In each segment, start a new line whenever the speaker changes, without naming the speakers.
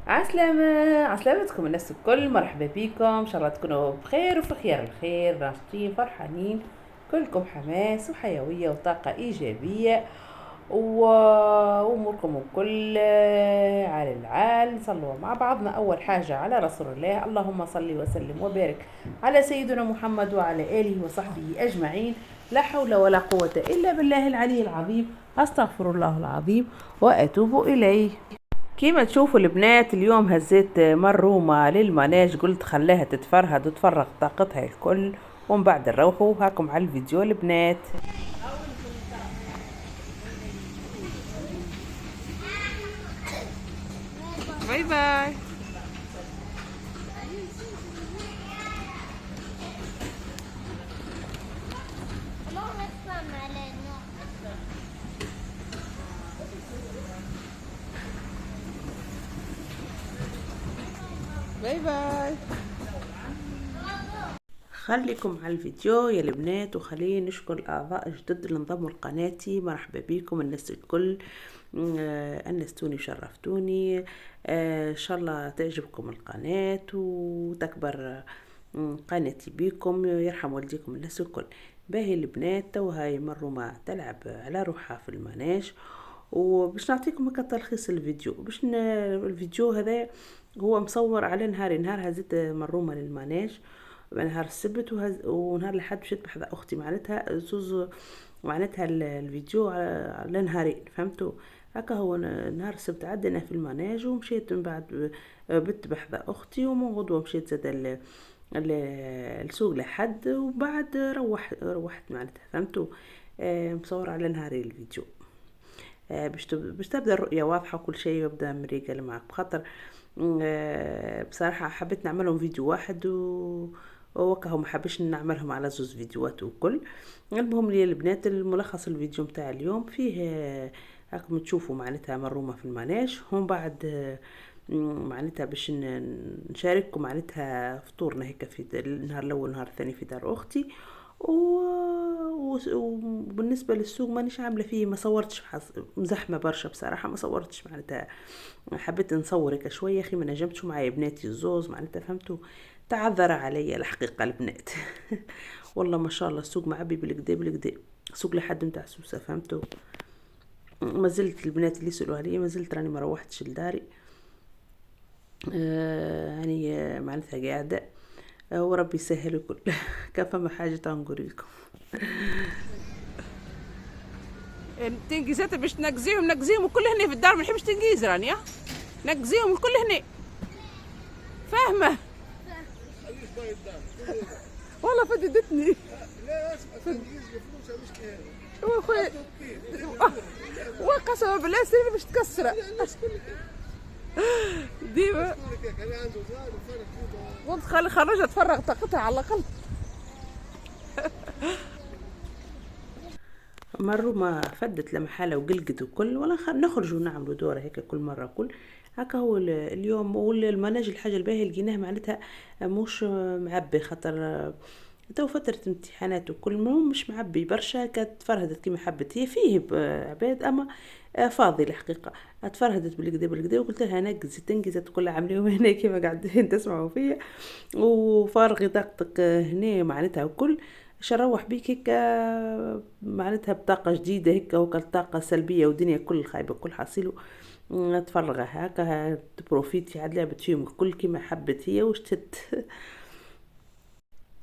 عسلامة عسلامتكم الناس الكل، مرحبا بكم. ان شاء الله تكونوا بخير وفي خير الخير، ناشطين فرحانين، كلكم حماس وحيوية وطاقة إيجابية وأموركم الكل على العال. صلوا مع بعضنا أول حاجة على رسول الله، اللهم صل وسلم وبارك على سيدنا محمد وعلى آله وصحبه أجمعين. لا حول ولا قوة إلا بالله العلي العظيم. أستغفر الله العظيم وأتوب إليه. كيما تشوفوا البنات اليوم هزيت مرومة للمناج، قلت خلاها تتفرهد وتفرغ طاقتها الكل، ومن بعد نروحوا هاكم على الفيديو البنات. باي باي. باي باي. خليكم على الفيديو يا البنات، وخلينا نشكر الاعضاء الجدد اللي انضموا لقناتي. مرحبا بكم الناس الكل، انستوني وشرفتوني. ان شاء الله تعجبكم القناة وتكبر قناتي بيكم، يرحم والديكم الناس الكل. باهي البنات، تو هاي مرومة تلعب على روحها في المناش، وباش نعطيكم هكا تلخيص الفيديو. الفيديو هذا هو مصور على نهار هزيت مرومة للمناش، نهار السبت ونهار الحد مشيت بحذا اختي، معناتها زوز، معناتها الفيديو على نهارين، فهمتوا؟ هكا هو نهار السبت عدينا في المناج، ومشيت من بعد بت بحذا اختي، ومن غدوه مشيت زاد السوق لحد، وبعد روحت معناتها، فهمتوا؟ مصور على نهارين الفيديو. باش تبدا الرؤيه واضحه وكل شيء، يبدا مريقل معك بخاطر بصراحه حبيت نعملهم فيديو واحد وكهم ما حبيش نعملهم على زوز فيديوهات وكل. المهم لي البنات، الملخص الفيديو متاع اليوم فيه راكم تشوفوا معناتها مرومه في المناش، هم بعد معناتها باش نشارككم معناتها فطورنا هيك في النهار الاول والنهار الثاني في دار اختي. وبالنسبه للسوق مانيش عامله فيه، ما صورتش، مزحمه برشا بصراحه، ما صورتش معناتها. حبيت نصور هيك شويه، اخي ما نجمتش معايا بناتي الزوز معناتها، فهمتوا؟ تعذر عليا الحقيقه البنات. والله ما شاء الله السوق معبي بالكدا بالكدا، سوق لحد متاع سوسه، فهمتوا؟ ما زلت البنات اللي يسألوا عليا، ما زلت راني ما روحتش لداري. يعني معناتها قاعده، وربي يسهل الكل. كان فما حاجه تنقول لكم.
التنجيزات باش نقزيهم الكل هنا في الدار، ما نحبش تنجيز رانيا، نقزيهم الكل هنا، فاهمه؟ والله فددتني. لا اسمع، تنجيز بفلوسها مش كهذا واخويا، وقسما بالله سيري باش تكسره ديما. قلت خرجها تفرغ طاقتها على الاقل.
مروا ما فدت لما حالة وقلقت وكل، ولا نخرجوا نعملوا دورة هيك كل مرة كل هكا. هو اليوم والمناج الحاجة الباهية لقيناها معناتها مش معبي، خاطر تو فترة امتحانات وكل، ما مش معبي برشا، كانت فرهدت كيما حبت هي فيه عباد، اما فاضي الحقيقة. اتفرهدت بالكدا بالكدا، وقلت لها نقزي تنقزت كلها عاملين هنا كيما قاعدين تسمعوا فيا، وفارغي طاقتك هنا معناتها وكل. شروح بيك هيك معناتها بطاقة جديدة هيك، وكل طاقة سلبية ودنيا كل خايبة كل حاصله، تفرغها هكا تبروفيتي عاد لعبت فيهم الكل كيما حبت هي وشتت.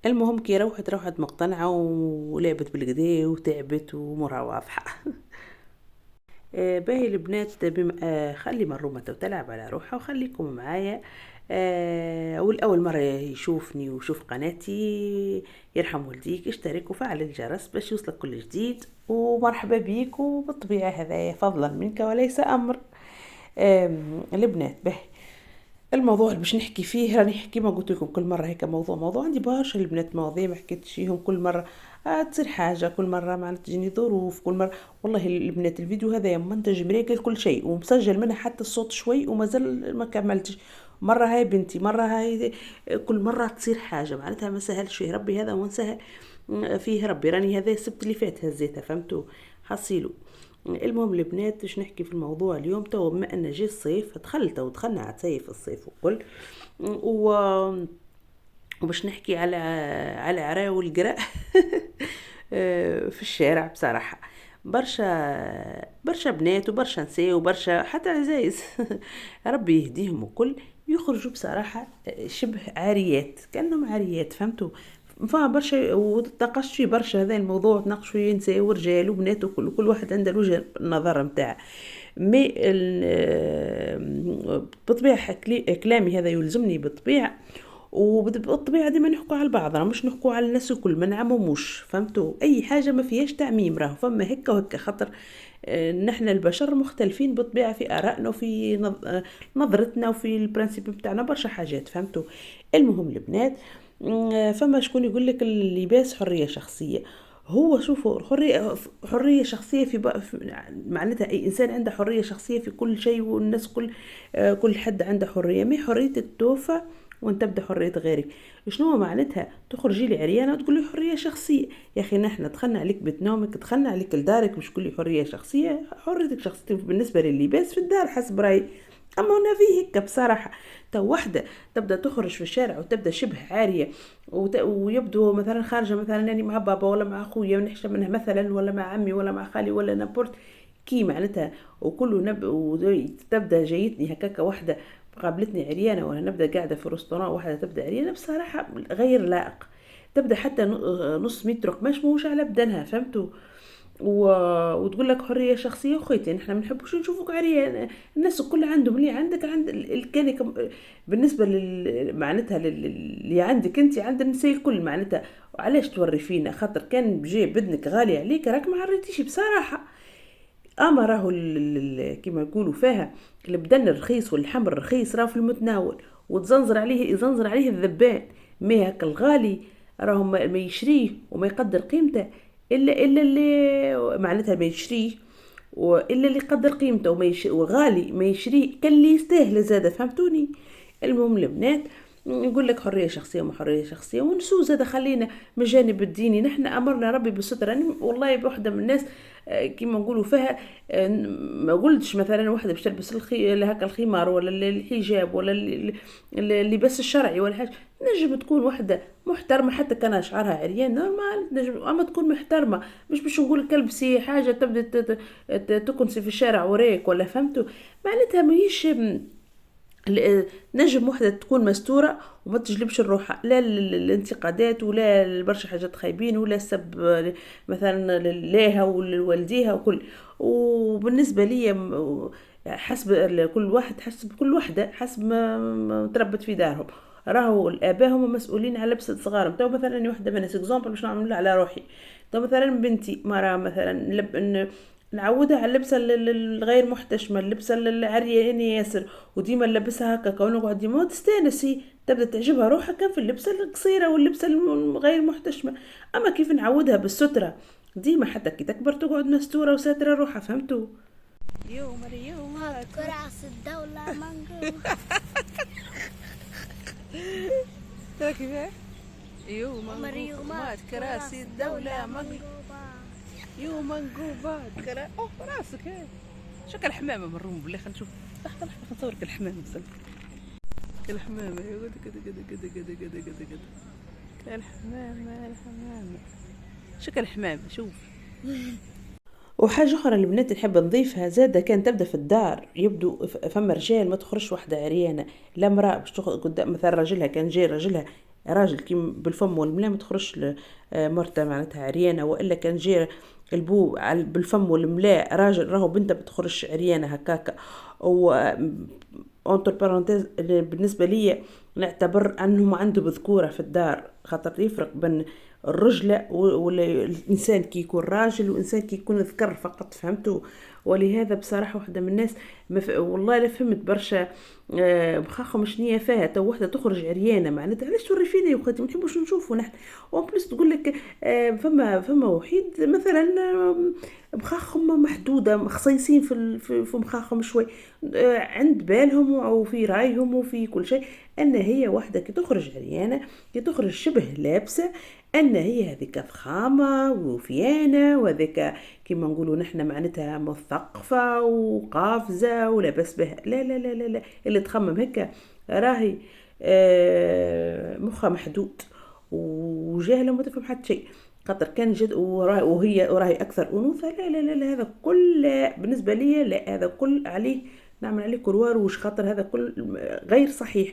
المهم كي روحت مقتنعة ولعبت بالقدا وتعبت ومرها واضحة. باهي البنات، خلي مرومة تلعب على روحها وخليكم معايا. والأول مرة يشوفني ويشوف قناتي، يرحم والديك اشترك وفعل الجرس باش يوصلك كل جديد، ومرحبا بيك. وبالطبيعة هذا فضلا منك وليس أمر. البنات، باهي الموضوع اللي باش نحكي فيه، راني نحكي ما قلت لكم كل مره هيك موضوع عندي برشا البنات، مواضيع ما حكيتش فيهم كل مره. تصير حاجه كل مره، معناتها تجيني ظروف كل مره. والله البنات الفيديو هذا منتج مريقل كل شيء، ومسجل منها حتى الصوت شوي، ومازال ما كملتش. مره هاي بنتي، مره هاي، كل مره تصير حاجه معناتها ما سهلش فيه ربي، هذا ونسهل فيه ربي. راني هذا السبت اللي فات هزيتها، فهمتوا؟ حصيلو المهم البنات باش نحكي في الموضوع اليوم. تو بما ان جه الصيف دخلنا على صيف الصيف وكل و وباش نحكي على عراو القراء في الشارع بصراحة. برشا بنات وبرشا نساء وبرشا حتى عزايز ربي يهديهم وكل يخرجوا بصراحة شبه عاريات، كأنهم عاريات، فهمتوا؟ برشا وتناقشت فيه برشا هذا الموضوع، تناقش فيه نساء ورجال وبنات وكل واحد عنده الوجه النظر متاعه. مي بطبيعة كلامي هذا يلزمني بالطبيعة، وبالطبيعة ديما نحكوا على بعض، راه مش نحكوا على الناس الكل، ما نعمموش، فهمتوا؟ اي حاجة ما فيهاش تعميم، راه فما هكا وهكا، خاطر نحن البشر مختلفين بالطبيعة في آرائنا وفي نظرتنا وفي البرانسيب بتاعنا برشا حاجات، فهمتوا؟ المهم البنات، فما شكون يقول لك اللباس حرية شخصية. هو شوفوا حرية شخصية معناتها أي إنسان عنده حرية شخصية في كل شيء، والناس كل حد عنده حرية، ما حريتك توفى وانت تبدا حريه غيرك. شنو معناتها تخرجي لي عريانه وتقول لي حريه شخصيه؟ يا اخي نحن دخلنا عليك بيت نومك، دخلنا عليك لدارك باش تقول لي حريه شخصيه؟ حريتك شخصيه بالنسبه لللباس في الدار حسب رايي. اما هنا فيه هيك بصراحه، تو وحده تبدا تخرج في الشارع وتبدا شبه عاريه ويبدو مثلا خارجه مثلا يعني مع بابا ولا مع اخويا ونحشى منها مثلا، ولا مع عمي ولا مع خالي ولا نابورت كي معناتها، وكله تبدا جايتني هكاكا وحده قابلتني عريانة، ولا نبدأ قاعدة في رستوران واحدة تبدأ عريانة، بصراحة غير لائق. تبدأ حتى نص متر قماش ماهوش على بدنها، فهمتوا؟ وتقول لك حرية شخصية. وخيتي نحن ما نحبوش نشوفوك عريان، الناس الكل عندهم اللي عندك عند كان بالنسبة معناتها اللي عندك انت عند النساء الكل، معناتها علاش توري فينا؟ خاطر كان بجي بدنك غالي عليك راك ما عريتيش بصراحة. اما راهو كما يقولوا فيها البدن الرخيص واللحم الرخيص راه في المتناول، وتزنزر عليه الذبان. ما هك الغالي راهو ما يشريه وما يقدر قيمته الا اللي معناتها ما يشريه، والا اللي يقدر قيمته وغالي ما يشريه كان اللي يستاهل زاده، فهمتوني؟ المهم البنات نقول لك حريه شخصيه وما حريه شخصيه، ونسوز هذا خلينا من الجانب الديني. نحن امرنا ربي بالستر. يعني والله بوحده من الناس كيما نقولوا فيها ما قلتش مثلا واحده باش تلبس هكا الخمار ولا الحجاب ولا اللباس الشرعي ولا حاجه، نجم تكون واحده محترمه حتى كان شعرها عريان نورمال، نجم اما تكون محترمه، مش باش نقول كلبسي حاجه تبدا تكنسي في الشارع وراك ولا، فهمتوا؟ معناتها ماهيش نجم وحدة تكون مستورة وما تجلبش الروحة لا الانتقادات ولا برشا حاجات خايبين ولا السب مثلا لها ولوالديها وكل. وبالنسبة لي حسب كل واحد، حسب كل واحدة حسب ما تربت في دارهم. راهو الآباء هم مسؤولين على لبسة صغارهم. تو مثلا واحدة من اكزامبل باش نعمل على روحي، تو مثلا بنتي مرة مثلا نعودها على اللبسه الغير محتشمه، اللبسه العريانه ياسر، وديما نلبسها هكا كون نقعد ديما تستانس، هي تبدا تعجبها روحها كان في اللبسه القصيره واللبسه الغير محتشمه. اما كيف نعودها بالستره ديما حتى كي تكبر تقعد مستوره وساتره روحها، فهمتوا؟
يوم
كراس الدولة منقوب
كيف يوم منقوبات كراسي الدولة منقوبة، يوم منقوبات اوه راسك هاي شكل حمامة مرهم بالله. خلينا نشوف لحظة نصورك الحمامة بس الحمامة كده الحمامة شكل حمامة شوف.
وحاجة أخرى البنات نحب نضيفها زادة، كان تبدأ في الدار يبدو فما رجال ما تخرجش واحدة عريانة، لا امرأة باش قدام مثلا راجلها، كان جاي راجل كي بالفم والملا ما تخرجش مرته معناتها عريانة، وإلا كان جاي البو بالفم والملاء راجل راهو بنته بتخرج عريانة هكاكا. و انتر بارانتيز بالنسبة لي نعتبر أنهم عنده بذكورة في الدار، خاطر يفرق بين الرجلة والإنسان كي يكون راجل وإنسان كي يكون ذكر فقط، فهمتوا؟ ولهذا بصراحة واحدة من الناس والله لا فهمت برشا مخاخهم شنية فيها تو وحده تخرج عريانه معناتها علاش توري فينا يا اخواتي ما نحبوش نشوفوا نحن. وان بليس تقول لك فما وحيد مثلا مخاخهم محدوده مخصيصين في مخاخهم شوي عند بالهم وفي رايهم وفي كل شيء ان هي واحده كي تخرج عريانه كي تخرج شبه لابسه ان هي هذيك فخامه وفيانه وهذيك كيما نقولوا نحن معناتها مثقفه وقافزه ولاباس بها. لا لا لا لا لا، اللي تخمم هيك راهي مخها محدود وجاهله وما تفهم حتى شيء. خاطر كان جد وراهي اكثر انوثه. لا لا لا, لا هذا كل بالنسبه لي لا، هذا كل عليه نعمل عليه كروار وش خاطر هذا كل غير صحيح.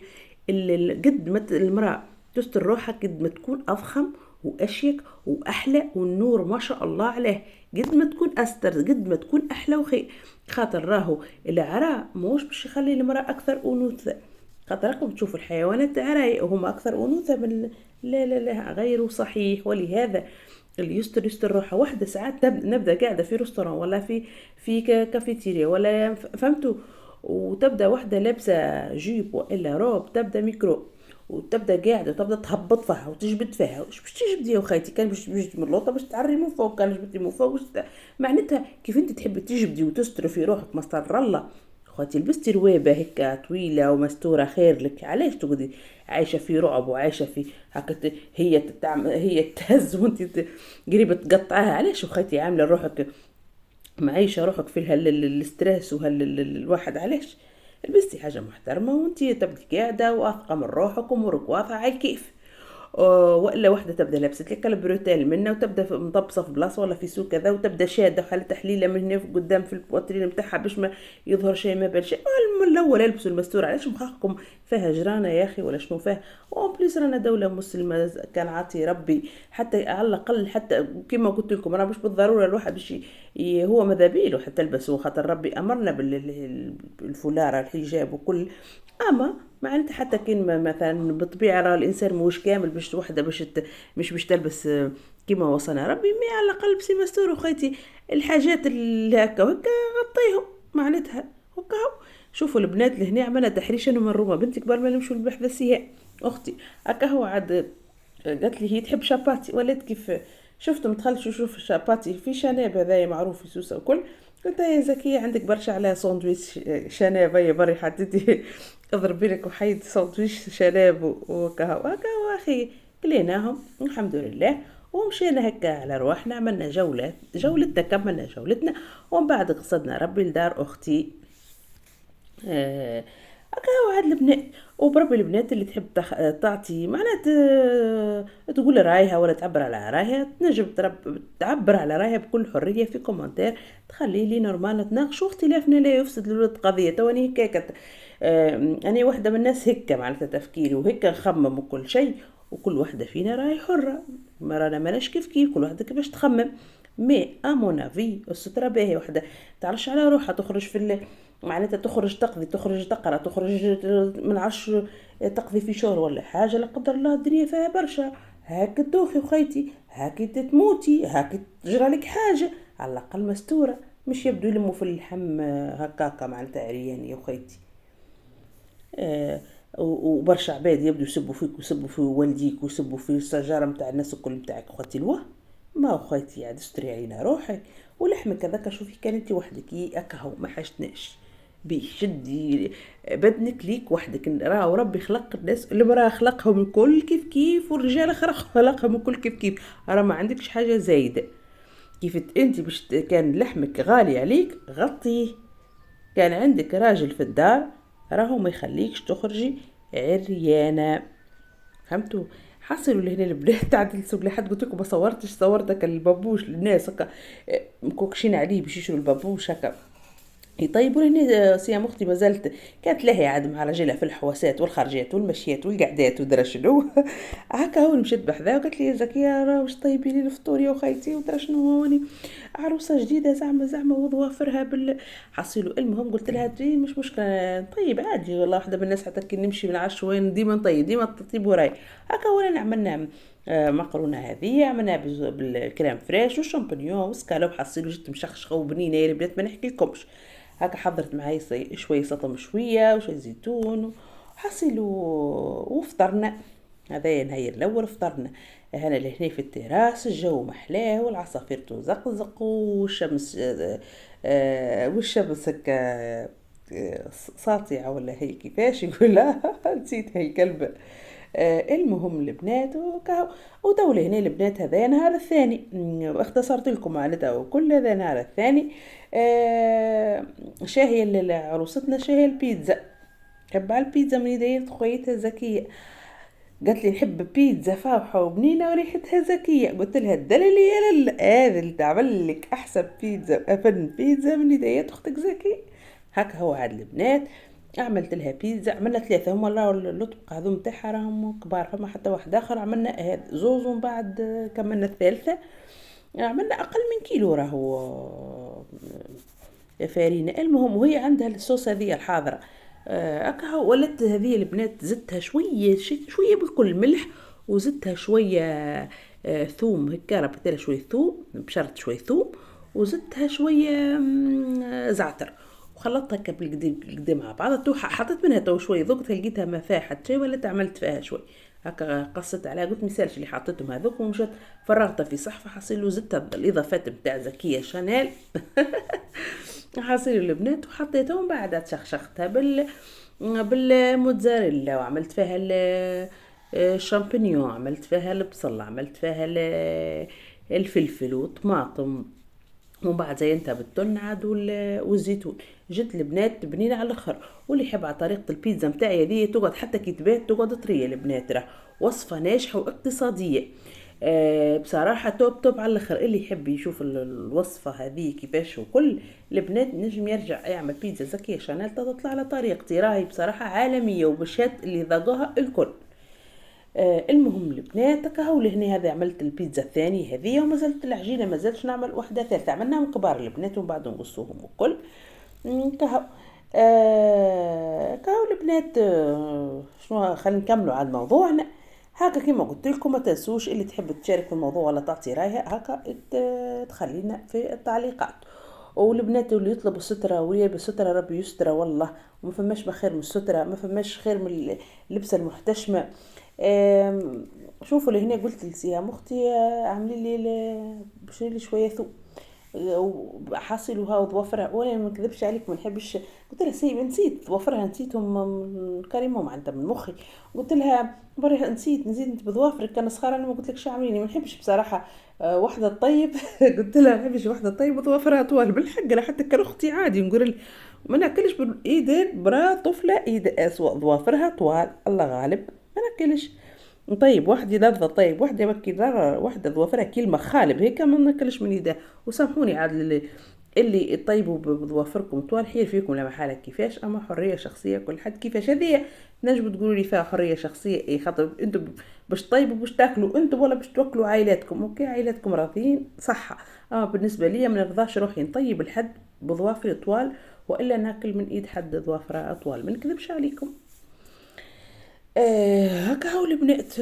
قد ما المراه تستر روحها قد ما تكون افخم واشيك واحلى والنور ما شاء الله عليه قد ما تكون استر قد ما تكون احلى وخير. خاطر راهو العراء موش باش يخلي المراه اكثر انوثه. خاطر راكم تشوفوا الحيوانات عراء وهم اكثر انوثه من لا لا لا غير صحيح. ولهذا اللي يستر روحه واحده ساعات نبدا قاعده في ريستوران ولا في كافيتيريا ولا فهمتوا وتبدا واحده لابسه جيب والا روب تبدا ميكرو وتبدا قاعده وتبدا تهبط فيها وتجبد فيها. واش باش تجبدي يا خيتي؟ كان باش تجبدي من اللوطه باش تعري من فوق، كان جبدتي من فوق معناتها كيف انت تحبي تجبدي وتستري في روحك ما استر الله. خواتي لبستي روابه هيك طويله ومستوره خير لك. علاش تقعدي عايشه في رعب وعايشه في هكا هي تهز وانت قريبه تقطعها؟ علاش خواتي عامله روحك معيشه روحك في الاسترس الواحد؟ علاش لبستي حاجه محترمه وانت تبدي قاعده واثقه من روحك وامورك واضحه على كيف. والا وحده تبدا لابسه لك البروتيل منها وتبدا مطبسه في بلاصه ولا في سوق كذا وتبدا شاده وحاله تحليله من هنا قدام في البواترين نتاعها باش ما يظهر شيء ما بال شيء. من الاول البسوا المستور. علاش مخاخكم فيها جرانه يا اخي ولا شنو فيها؟ وان بليس رانا دوله مسلمه كان عاطي ربي حتى على الاقل حتى كما قلت لكم راه مش بالضروره الواحد باش هو ماذا بيلو حتى تلبسوا خاطر ربي امرنا بالفلاره الحجاب وكل. اما معناتها حتى كان مثلا بالطبيعه راه الانسان مش كامل باش وحده مش باش تلبس كيما وصانا ربي. مي على الاقل بسي مستور وخيتي الحاجات اللي هكا وهكا غطيهم معناتها هكا. شوفوا البنات اللي هنا عملنا تحريش انه من روما بنتي كبار ما نمشوا للبحث السياحي اختي هكا هو عاد قالت لي هي تحب شاباتي ولات كيف شفتم دخلت شوف شاباتي في شناب هذايا معروف في سوسه وكل. قلت يا زكية عندك برشا على ساندويتش شناب يا بري حطيتي اضربي لك وحيد ساندويتش شناب وكهو هكا واخي كليناهم الحمد لله ومشينا هكا على رواحنا عملنا جولتنا كملنا جولتنا ومن بعد قصدنا ربي لدار اختي. هكا واحد البنات وبربي البنات اللي تحب تعطي معناتها تقول رايها ولا تعبر على رايها تنجم تعبر على رايها بكل حريه في كومنتير تخلي لي نورمال نتناقشوا اختلافنا لا يفسد للود قضيه. تواني هكاك انا واحده من الناس هكا معناتها تفكيري وهكا نخمم وكل شيء وكل واحده فينا راهي حره ما رانا ماناش كيف كل واحده كيفاش تخمم. مي امونافي الستره باهي وحده تعرفش على روحها تخرج في معناتها تخرج تقضي تخرج تقرا تخرج من عرش تقضي في شهر ولا حاجه لا قدر الله الدنيا فيها برشا هاك تدوخي وخيتي هاك تموتي هاك تجرى لك حاجه على الاقل مستوره مش يبدو يلموا في اللحم هكاكا معناتها عريان يا خيتي. وبرشا عباد يبدو يسبوا فيك ويسبوا في والديك ويسبوا في السجاره نتاع الناس الكل نتاعك خوتي الوه ما خويتي عاد استري علينا روحك ولحمك هذاك شوفي كان انت وحدك اكهو ما حشتناش بيشدي بدنك ليك وحدك. راه ربي خلق الناس المراه خلقهم الكل كيف والرجال خلقهم الكل كيف راه ما عندكش حاجه زايده. كيف انت باش كان لحمك غالي عليك غطيه. كان عندك راجل في الدار راهو ما يخليكش تخرجي عريانه فهمتوا. حصلوا لهنا البنات تعدل سوق لحد قلت لكم ما صورتك البابوش للناس هكا مكوكشين عليه باش يشروا البابوش هكا يطيبوا هنا. سيام اختي ما زالت كانت لها عاد مع رجلها في الحواسات والخرجات والمشيات والقعدات ودرا شنو هكا هو مشيت بحذاه وقالت لي يا زكيه راه واش طيبي لي الفطور يا خيتي ودرا شنو هوني عروسه جديده زعما وظوافرها حصيلوا. المهم قلت لها دي مش مشكله طيب عادي والله واحده من الناس حتى كي نمشي من عش وين ديما نطيب ديما تطيب وراي هكا. ولا عملنا مقرونه هذه عملناها بالكريم فريش والشامبينيون وسكالوب حصيلوا جت مشخشخه وبنينه يا البنات ما نحكي لكمش هكا حضرت معي شوية سلطة مشوية وشوية زيتون وحصيلو وفطرنا. هذا نهار الاول فطرنا هنا لهنا في التراس، الجو محلاه والعصافير تزقزق والشمس والشمس هكا ساطعة ولا هي كيفاش يقولها نسيت هي كلبة. المهم البنات ودولة هنا البنات هذا نهار الثاني. اختصرت لكم معناتها وكل هذا نهار الثاني. شاهي عروستنا شاهي البيتزا، حب على البيتزا من يدير خويتها زكية، قالت لي نحب بيتزا فاوحة وبنينة وريحتها زكية. قلت لها الدليل يا هذا اللي تعمل لك احسن بيتزا افن بيتزا من يديات اختك زكية. هكا هو عاد البنات عملت لها بيتزا، عملنا 3 هما راهو اللطق هذو متاعها راهم كبار، فما حتى واحد اخر عملنا هذا زوز ومن بعد كملنا الثالثة عملنا اقل من كيلو راهو فارينة. المهم وهي عندها الصوص هذه الحاضرة هكا ولت هذه البنات زدتها شوية بالكل ملح وزدتها شوية ثوم هكا ربطت لها شوية ثوم بشرت شوية ثوم وزدتها شوية زعتر وخلطتها هكا بالقدا مع بعض. حطيت منها تو شوية ذقتها لقيتها ما فيها حتى شيء ولا عملت فيها شوي هكا قصت عليها قلت مثالش اللي حطيتهم هذوك ومشت فرغتها في صحفة حصيل وزدتها الإضافات متاع زكية شانيل حصيل البنات وحطيتهم بعد شخشختها بالموتزاريلا وعملت فيها الشامبينيون، عملت فيها البصل، عملت فيها الفلفل وطماطم ومن بعد زينتها بالتن عاد والزيتون. جت البنات بنينة على الاخر. واللي يحب على طريقه البيتزا متاعي هذه تقعد حتى كي تبات تقعد طريه البنات، راه وصفه ناجحه واقتصاديه بصراحه توب على الاخر. اللي يحب يشوف الوصفه هذه كيفاش وكل البنات نجم يرجع يعمل بيتزا زكيه شانيل تطلع على طريقتي، راهي بصراحه عالميه وبشات اللي ذاقوها الكل. المهم البنات كهو لهنا هذا عملت البيتزا الثاني هذه وما زلت العجينه ما زلتش نعمل واحده ثالثه، عملناهم كبار البنات ومن بعد نقصوهم وكل كهو. كهو البنات شنو خلينا نكملوا على موضوعنا. هكا كما قلت لكم ما تنسوش اللي تحب تشارك في الموضوع ولا تعطي رايها هكا تخلينا في التعليقات. والبنات اللي يطلبوا السترة ويلبسوا سترة ربي يسترة والله، وما فماش بخير من السترة، ما فماش خير من اللبسة المحتشمة. شوفوا لهنا قلت لسيها مختي عاملي لي بشري لي شويه ثوم وحاصلوها وضوافرها وانا ما نكذبش عليك ما نحبش. قلت لها سيب نسيت ضوافرها نسيتهم كريمهم عندها من مخي. قلت لها بري نسيت نزيد بضوافرك كان صغار انا ما قلت لكش عامليني ما نحبش بصراحه واحده طيب قلت لها ما نحبش واحده طيب وضوافرها طوال بالحق انا حتى كان اختي عادي نقول ما ناكلش بالايدين برا طفله ايد اسوا ضوافرها طوال الله غالب ما ناكلش. طيب واحد يلذ طيب واحدة يبكي واحدة ضوافرها كلمة خالب هيك ما ناكلش من يده. وسامحوني عاد اللي طيبوا بضوافركم طوال حير فيكم لا محالة كيفاش، اما حرية شخصية كل حد كيفاش. هذه نجموا تقولوا لي فيها حرية شخصية اي خاطر انتم باش طيبوا باش تاكلوا انتم ولا باش توكلوا عائلاتكم اوكي عائلاتكم راضيين صحة. اما بالنسبة لي ما نرضاش روحي نطيب الحد بضوافري طوال والا ناكل من ايد حد ضوافرها اطوال ما نكذبش عليكم. هكا هو البنات.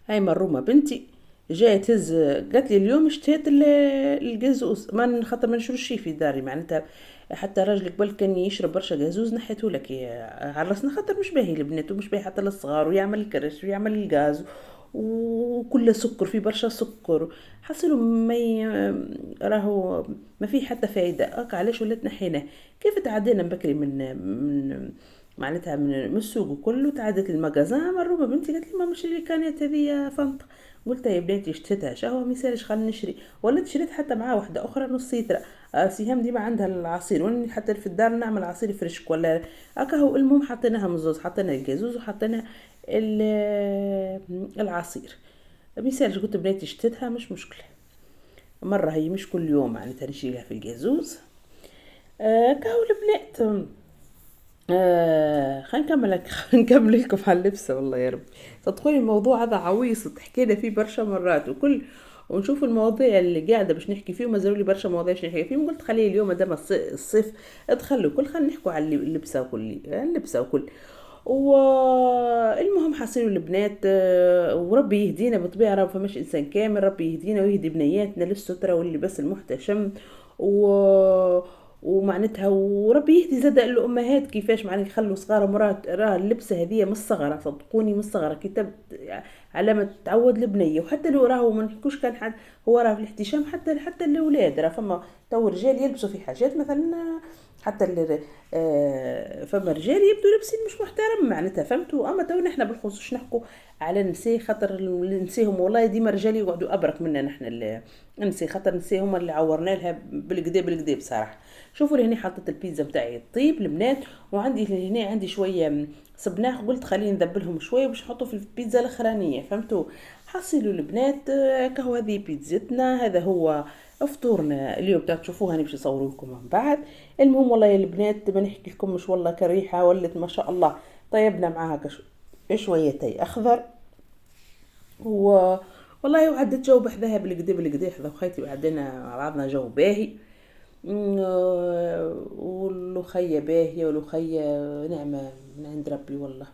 هاي مرومة بنتي جاية تهز قالت لي اليوم اشتهيت الجازوز ما خاطر ما نشربش في داري معناتها حتى راجلك قبل كان يشرب برشا جازوز نحيته لك عرسنا خاطر مش باهي البنات ومش باهي حتى للصغار ويعمل الكرش ويعمل الغاز وكل سكر في برشا سكر حصلوا راهو ما في حتى فايدة. علاش ولات نحيناه كيف تعدينا بكري من معناتها من السوق وكله تعدت المجازان مروبة بنتي قالت لي ما مش اللي كانت هذه فنطة. قلت يا بناتي اشتتها شهوة ميسالش خلينا نشري ولا شريت حتى معاه واحدة أخرى نص لتر. سهام دي ما عندها العصير واني حتى في الدار نعمل عصير فريشك ولا هو. المهم حطيناها مزوز حطينا الجازوز وحطينا العصير ميسالش. قلت بناتي اشتتها مش مشكلة مرة هي مش كل يوم معناتها نشيلها في الجازوز. كهو البنات خلينا نكمل لكم على اللبسه والله يا رب تدخلي الموضوع هذا عويص تحكينا فيه برشا مرات وكل ونشوف المواضيع اللي قاعده باش نحكي فيه وما زالوا لي برشا مواضيع باش نحكي فيهم. قلت خليه اليوم دام الصيف ادخلوا كل خلينا نحكوا على اللبسه وكل اللبسه وكل والمهم حاصلوا البنات، وربي يهدينا بالطبيعة، راه فماش إنسان كامل، ربي يهدينا ويهدي بنياتنا للسترة واللباس المحتشم و ومعناتها وربي يهدي زاد الامهات كيفاش معناتها يخلوا صغارهم، راه اللبسه هذه من الصغر، صدقوني من الصغر كتاب على ما تعود البنيه. وحتى لو راهو ما نحكوش كان حد هو راه في الاحتشام، حتى الاولاد راه فما تو رجال يلبسوا في حاجات مثلا، حتى فما رجال يبدو لابسين مش محترم معناتها، فهمتوا؟ اما تو نحنا بالخصوص نحكوا على النساء، خاطر النساء هم والله ديما رجال يقعدوا ابرك منا نحنا النساء، خاطر النساء هما اللي عورنا لها بالكدا بصراحه. شوفوا لهنا حطيت البيتزا بتاعي طيب البنات، وعندي هنا عندي شويه سبناخ، قلت خليني نذبلهم شويه باش نحطوا في البيتزا الاخرانيه، فهمتوا؟ حصلوا البنات، كهو هذه بيتزتنا، هذا هو فطورنا اليوم. تشوفوها انا باش نصور لكم من بعد. المهم والله يا البنات ما نحكي لكم مش والله كريحه ولت ما شاء الله. طيبنا معاها شويه تاي اخضر و والله وعدت جو بحذاها بالكدا حذا وخيتي، وعدنا مع بعضنا جو باهي. واللخية باهية، واللخية نعمة من عند ربي والله.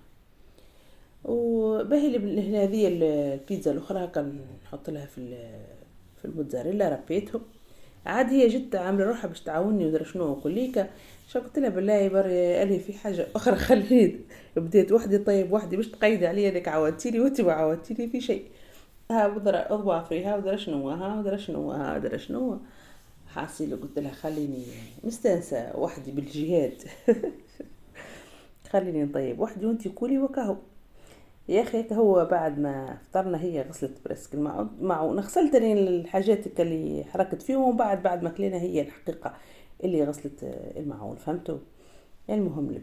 وباهي هذه البيتزا الاخرى كان نحط لها في الموتزاريلا، ربيتهم عاد. هي جت عامله روحها باش تعاوني ودرا شنو كليكا، شو قلت لها بالله بري الهي في حاجه اخرى خليت بديت وحدي طيب وحدي باش تقيدي عليا لك عودتيني وانت ما عودتيني في شيء. ها بدرا اضوافريها ودرا شنو ودرا شنو حاسيل. قلت لها خليني مستانسه وحدي بالجهاد خليني نطيب وحدي وانتي كولي وكاهو. يا اخي هو بعد ما فطرنا هي غسلت برسك المعون، غسلت الحاجات اللي حركت فيهم، وبعد ما كلينا هي الحقيقه اللي غسلت المعون، فهمتوا؟ المهم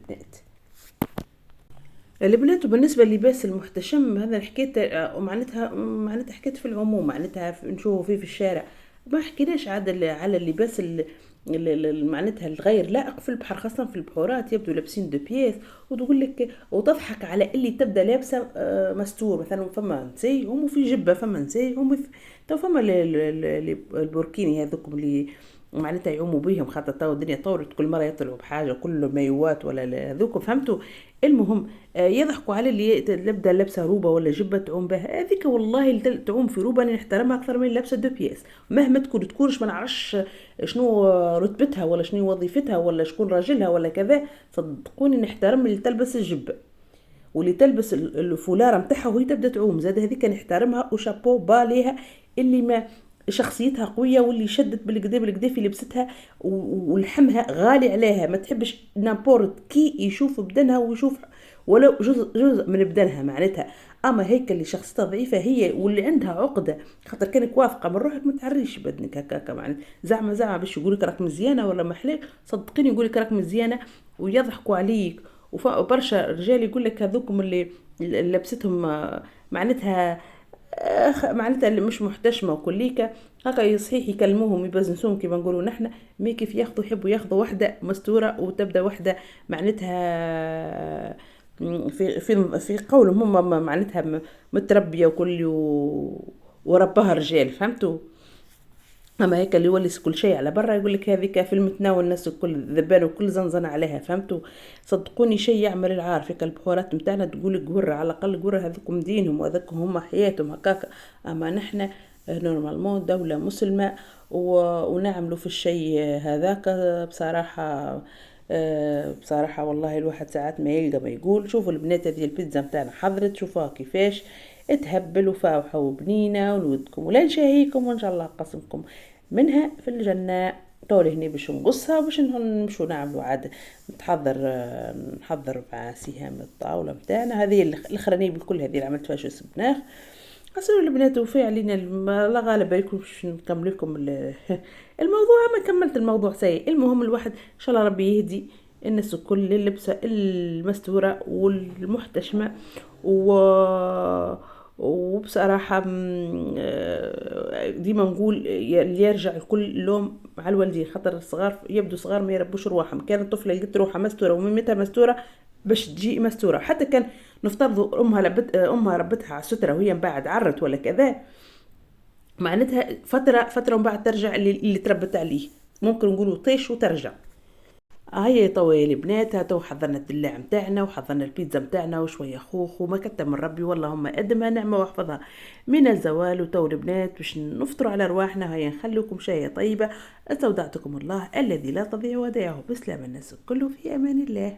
البنات وبالنسبه للباس المحتشم هذا حكيت معناتها حكيت في العموم، معناتها نشوفه فيه في الشارع، ما حكيناش على اللباس معناتها الغير لائق في البحر، خاصة في البحورات يبدو لابسين دو بياس، وتقول لك وتضحك على اللي تبدا لابسه مستور. مثلا فما نساي هم في جبه، فما نساي هم تو فما البوركيني هذوكم اللي معناتها يعوموا بيهم، خاطر تو الدنيا طورت كل مره يطلعوا بحاجه كل مايوات ولا هذوك، فهمتوا؟ المهم يضحكوا على اللي تبدا لابسه روبه ولا جبه تعوم بها، هذيك والله اللي تعوم في روبه نحترمها اكثر من اللي لابسه دو بياس، مهما تكونش ما نعرفش شنو رتبتها ولا شنو وظيفتها ولا شكون راجلها ولا كذا، صدقوني نحترم اللي تلبس الجبه واللي تلبس الفولاره متاعها وهي تبدا تعوم، زاد هذيك نحترمها وشابو باليها، اللي ما شخصيتها قويه واللي شدت بالكدا في لبستها ولحمها غالي عليها، ما تحبش نابورت كي يشوف بدنها ويشوف ولو جزء من بدنها معناتها. اما هيك اللي شخصيتها ضعيفه هي واللي عندها عقده، خاطر كانك واثقه من روحك ما تعريش بدنك هكاك معناتها، زعما باش يقولك راك مزيانه ولا محليك، صدقيني يقولك راك مزيانه ويضحكوا عليك. وبرشا رجال يقول لك هذوكم اللي لبستهم معناتها اللي مش محتشمه وكليكا هكا صحيح يكلموهم يبزنسوهم كيما نقولوا نحنا، مي كيف ياخذوا ياخذوا وحده مستوره وتبدا وحده معناتها في قولهم هم معناتها متربيه وكل وربها رجال، فهمتوا؟ اما هيك اللي يولي كل شيء على برا يقول لك هذيك في المتناول، الناس الكل ذبان وكل زنزن عليها، فهمتوا؟ صدقوني شيء يعمل العار في البحورات نتاعنا، تقول لك قرة على الاقل قرة هذوكم دينهم وهذوكم هم حياتهم هكاك. اما نحن نورمالمون دولة مسلمة ونعملوا في الشيء هذاك بصراحة. بصراحة والله الواحد ساعات ما يلقى ما يقول. شوفوا البنات هذه البيتزا متاعنا حضرت، شوفوها كيفاش تهبل وفاوحة وبنينة ونودكم ولا نشاهيكم وان شاء الله قسمكم منها في الجنة. طولي هنا باش نقصها وباش نمشوا نعملوا عاد نحضر مع سهام الطاولة متاعنا هذه الاخرانية بالكل، هذه اللي عملت فيها شو سبناخ. حصلوا البنات وفي علينا لا غالب عليكم باش نكمل لكم الموضوع، ما كملت الموضوع سيء. المهم الواحد ان شاء الله ربي يهدي الناس الكل اللبسه المستوره والمحتشمه وبصراحه ديما نقول يرجع الكل لوم على الوالدين، خاطر الصغار يبدو صغار ما يربوش رواحهم. كانت الطفله لقيت روحها مستوره وميمتها مستوره باش تجي مستوره، حتى كان نفترض امها ربتها على الستره وهي من بعد عرت ولا كذا، معناتها فتره ومن بعد ترجع اللي تربت عليه، ممكن نقولوا طيش وترجع. هيا توا يا البنات، هاتو حضرنا الدلاع متاعنا وحضرنا البيتزا متاعنا وشويه خوخ وما كتب من ربي، والله هم ادمها نعمه واحفظها من الزوال. وتو البنات باش نفطروا على رواحنا، هيا نخليكم شايه طيبه. استودعتكم الله الذي لا تضيع ودائعه. بسلام الناس كله، في امان الله.